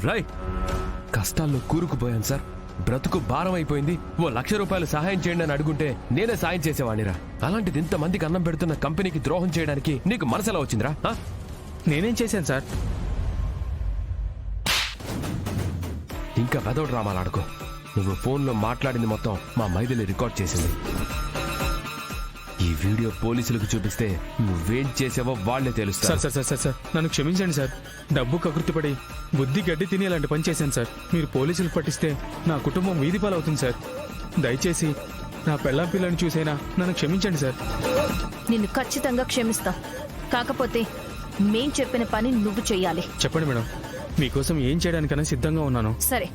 రై కష్టాల్లో కూరుకుపోయాను సార్. బ్రతుకు భారం అయిపోయింది. ఓ ₹1,00,000 సహాయం చేయండి అని అడుగుంటే నేనే సాయం చేసేవాడిరా. అలాంటిది ఇంతమందికి అన్నం పెడుతున్న కంపెనీకి ద్రోహం చేయడానికి నీకు మనసులా వచ్చిందిరా? నేనేం చేశాను సార్? ఇంకా వెదవ డ్రామాలు ఆడుకో. నువ్వు ఫోన్లో మాట్లాడింది మొత్తం మా మైథిలి రికార్డ్ చేసింది. ఈ వీడియో పోలీసులకు చూపిస్తే నువ్వేం చేసావో వాళ్లే తెలుస్తారు. సార్ సార్ సార్ సార్ నన్ను క్షమించండి సార్. డబ్బు కకృతిపడి బుద్ధి గడ్డి తిని అలాంటి పని చేశాను సార్. మీరు పోలీసులకు పట్టిస్తే నా కుటుంబం వీధి పాలవుతుంది సార్. దయచేసి నా పెళ్ళాం పిల్లని చూసైనా నన్ను క్షమించండి సార్. నిన్ను ఖచ్చితంగా క్షమిస్తా. కాకపోతే మేం చెప్పిన పని నువ్వు చెయ్యాలి. చెప్పండి మేడం, మీకోసం ఏం చేయడానికైనా సిద్ధంగా ఉన్నాను. సరే,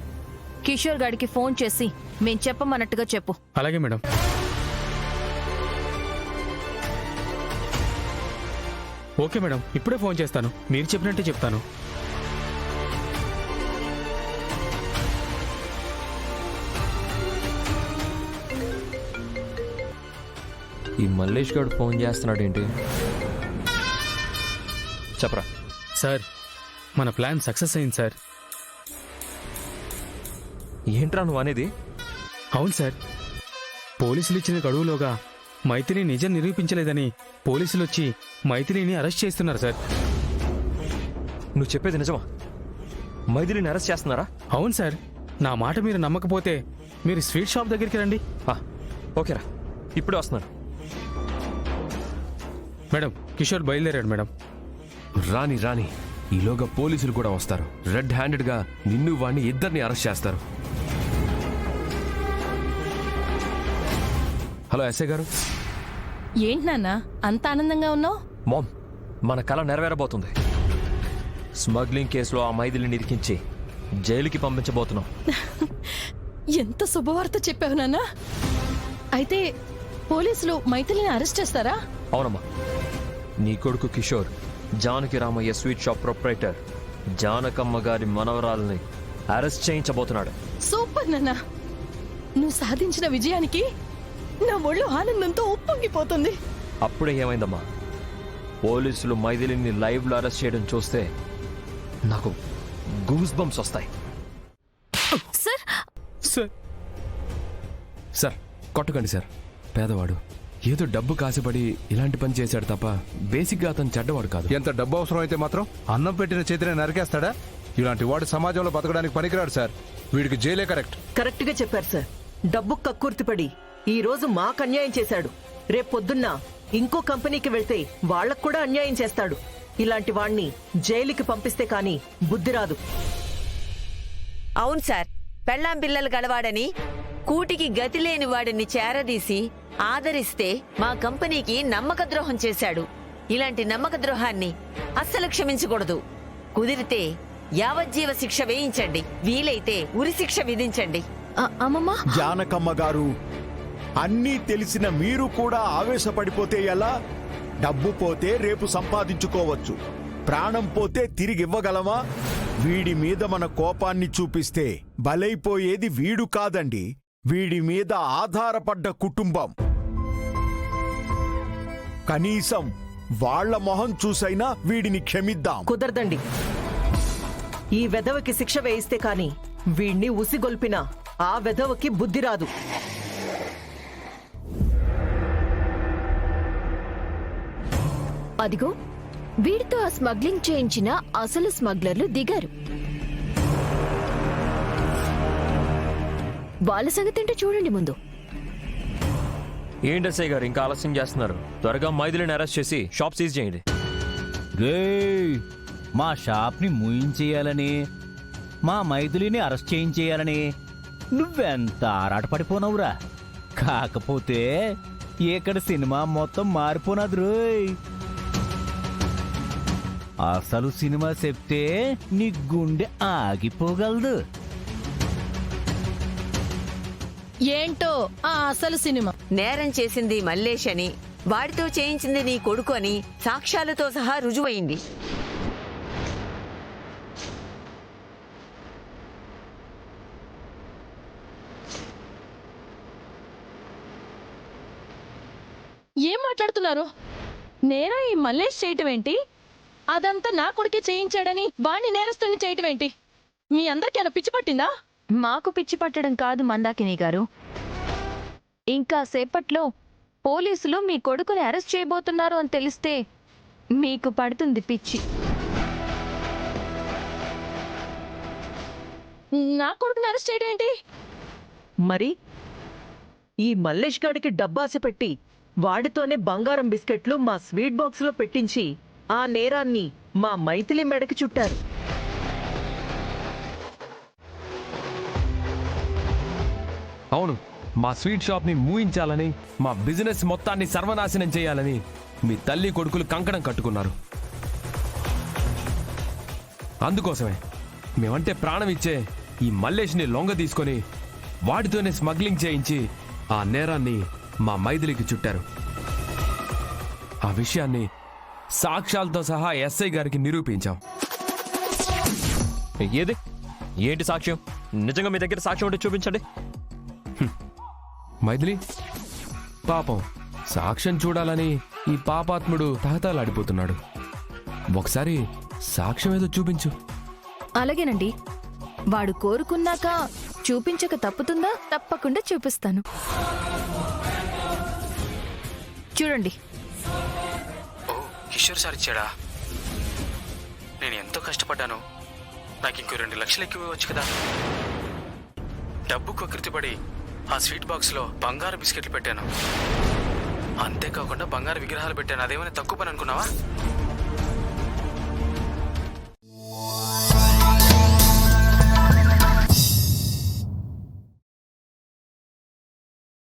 కిషోర్ గాడికి ఫోన్ చేసి మేం చెప్పమన్నట్టుగా చెప్పు. అలాగే మేడం. ఓకే మేడం, ఇప్పుడే ఫోన్ చేస్తాను. మీరు చెప్పినట్టే చెప్తాను. ఈ మల్లేష్ గారు ఫోన్ చేస్తున్నాడు ఏంటి? చెప్పరా. సార్, మన ప్లాన్ సక్సెస్ అయింది సార్. ఏంట్రా నువ్వు అనేది? అవును సార్, పోలీసులు ఇచ్చిన గడువులోగా మైథిలి నిజం నిరూపించలేదని పోలీసులు వచ్చి మైథిలిని అరెస్ట్ చేస్తున్నారు సార్. నువ్వు చెప్పేది నిజమా? మైథిలిని అరెస్ట్ చేస్తున్నారా? అవును సార్. నా మాట మీరు నమ్మకపోతే మీరు స్వీట్ షాప్ దగ్గరికి రండి. ఓకేరా, ఇప్పుడే వస్తున్నారు. మేడం, కిషోర్ బయలుదేరాడు మేడం. రాని రాని ఈలోగా పోలీసులు కూడా వస్తారు. రెడ్ హ్యాండెడ్ గా నిన్ను వాణ్ణి ఇద్దరిని అరెస్ట్ చేస్తారు. హలో ఎస్ఐ గారు. ఏంటి నాన్న అంత ఆనందంగా ఉన్నావు? మామ్, మన కళ నెరవేరబోతుంది. స్మగ్లింగ్ కేసులో ఆ మైథిలిని ఇరికించి జైలుకి పంపించబోతున్నాం. ఎంత శుభవార్త చెప్పావు నాన్న. అయితే పోలీసులు మైథిలిని అరెస్ట్ చేస్తారా? అవునమ్మా. నీ కొడుకు Kishore Janaki Ramaiah sweet shop proprietor Janakamma గారి మనవరాలని అరెస్ట్ చేయించబోతున్నాడు. సూపర్ నాన్న. నువ్వు సాధించిన విజయానికి నా ఒళ్ళు ఆనందంతో ఉప్పొంగిపోతుంది. అప్పుడే ఏమైందమ్మా, పోలీసులు మైథిలిని లైవ్ లో అరెస్ట్ చేయడం చూస్తే నాకు గూస్ బంప్స్ వస్తాయి. సార్ సార్ సార్ కొట్టకండి సార్. పేదవాడు ఏదో డబ్బు కాసిపడి ఇలాంటి పని చేశాడు తప్ప బేసిక్గా అతను చెడ్డవాడు కాదు. ఎంత డబ్బు అవసరం అయితే మాత్రం అన్నం పెట్టిన చేతిని నరికేస్తాడా? ఇలాంటి వాడు సమాజంలో బతకడానికి పనికిరాడు సార్. వీడికి జైలే కరెక్ట్. కరెక్ట్ గా చెప్పారు సార్. డబ్బు కక్కుర్తిపడి ఈ రోజు మాకు అన్యాయం చేశాడు. రేపొద్దున్న ఇంకో కంపెనీకి వెళ్తే వాళ్లకు కూడా అన్యాయం చేస్తాడు. ఇలాంటి వాణ్ణి జైలుకి పంపిస్తే కాని బుద్ధి రాదు. అవును సార్, పెళ్ళాం పిల్లలు గలవాడని కూటికి గతి లేని వాడిని చేరదీసి ఆదరిస్తే మా కంపెనీకి నమ్మక ద్రోహం చేశాడు. ఇలాంటి నమ్మక ద్రోహాన్ని అస్సలు క్షమించకూడదు. కుదిరితే యావజ్జీవ శిక్ష వేయించండి, వీలైతే ఉరి శిక్ష విధించండి. అమ్మమ్మా, జానకమ్మ గారు, అన్నీ తెలిసిన మీరు కూడా ఆవేశపడిపోతే ఎలా? డబ్బు పోతే రేపు సంపాదించుకోవచ్చు, ప్రాణం పోతే తిరిగి ఇవ్వగలమా? వీడి మీద మన కోపాన్ని చూపిస్తే బలైపోయేది వీడు కాదండి, వీడి మీద ఆధారపడ్డ కుటుంబం. కనీసం వాళ్ల మొహం చూసైనా వీడిని క్షమిద్దాం. కుదరదండి. ఈ వెధవకి శిక్ష వేయిస్తే కాని వీణ్ణి ఉసిగొల్పినా ఆ వెధవకి బుద్ధి రాదు. అదిగో వీడితో ఆ స్మగ్లింగ్ చేయించిన అసలు స్మగ్లర్లు దిగారు. వాళ్ళ సంగతి చూడండి ముందు. ఏంటి ఎస్ఐ గారు ఇంకా ఆలస్యం చేస్తున్నారు? త్వరగా మైథిలిని అరెస్ట్ చేసి షాప్ సీజ్ చేయండి. మా షాప్ని మూయించేయాలని, మా మైథిలిని అరెస్ట్ చేయించేయాలని నువ్వెంత ఆరాటపడిపోనవురా. కాకపోతే ఇక్కడ సినిమా మొత్తం మారిపోనది రోయ్. అసలు సినిమా చెప్తే నీ గుండె ఆగిపోగలదు. ఏంటో ఆ అసలు సినిమా? నేరం చేసింది మల్లేష్ అని, వాడితో చేయించింది నీ కొడుకు అని సాక్ష్యాలతో సహా రుజువైంది. ఏం మాట్లాడుతున్నారు? నేరా ఈ మల్లేష్ చేయటం ఏంటి? అదంతా నా కొడుకే చేయించాడని వాణ్ణి నేరస్తుని చేయటం ఏంటి? మీ అందరికీ పిచ్చి పట్టిందా? మాకు పిచ్చి పట్టడం కాదు మందాకిని గారు, ఇంకా సేపట్లో పోలీసులు మీ కొడుకుని అరెస్ట్ చేయబోతున్నారు అని తెలిస్తే మీకు పడుతుంది పిచ్చి. నా కొడుకుని అరెస్ట్ చేయడం ఏంటి? మరి ఈ మల్లేష్ గాడికి డబ్బాస పెట్టి వాడితోనే బంగారం బిస్కెట్లు మా స్వీట్ బాక్స్ లో పెట్టించి ఆ నేరాన్ని మా మైథిలి మెడకి చుట్టారు. అవును, మా స్వీట్ షాప్ని మూయించాలని, మా బిజినెస్ మొత్తాన్ని సర్వనాశనం చేయాలని మీ తల్లి కొడుకులు కంకణం కట్టుకున్నారు. అందుకోసమే మేమంటే ప్రాణం ఇచ్చే ఈ మల్లేష్ని లొంగ తీసుకొని వాడితోనే స్మగ్లింగ్ చేయించి ఆ నేరాన్ని మా మైథిలికి చుట్టారు. ఆ విషయాన్ని సాక్ష్యాలతో సహా ఎస్ఐ గారికి నిరూపించాం. ఏది ఏంటి సాక్ష్యం? నిజంగా మీ దగ్గర సాక్ష్యం ఉంటే చూపించండి. మైథిలి, పాపం సాక్ష్యం చూడాలని ఈ పాపాత్ముడు తహతలాడిపోతున్నాడు. ఒకసారి సాక్ష్యం ఏదో చూపించు. అలాగేనండి, వాడు కోరుకున్నాక చూపించక తప్పుతుందా? తప్పకుండా చూపిస్తాను. చూడండి. కిషోర్ సార్ ఇచ్చాడా? నేను ఎంతో కష్టపడ్డాను, నాకు ఇంకో 2 లక్షలు ఎక్కువ ఇవ్వచ్చు కదా. డబ్బు కకృతిపడి ఆ స్వీట్ బాక్స్లో బంగారు బిస్కెట్లు పెట్టాను. అంతేకాకుండా బంగారు విగ్రహాలు పెట్టాను. అదేమైనా తక్కువ పని అనుకున్నావా?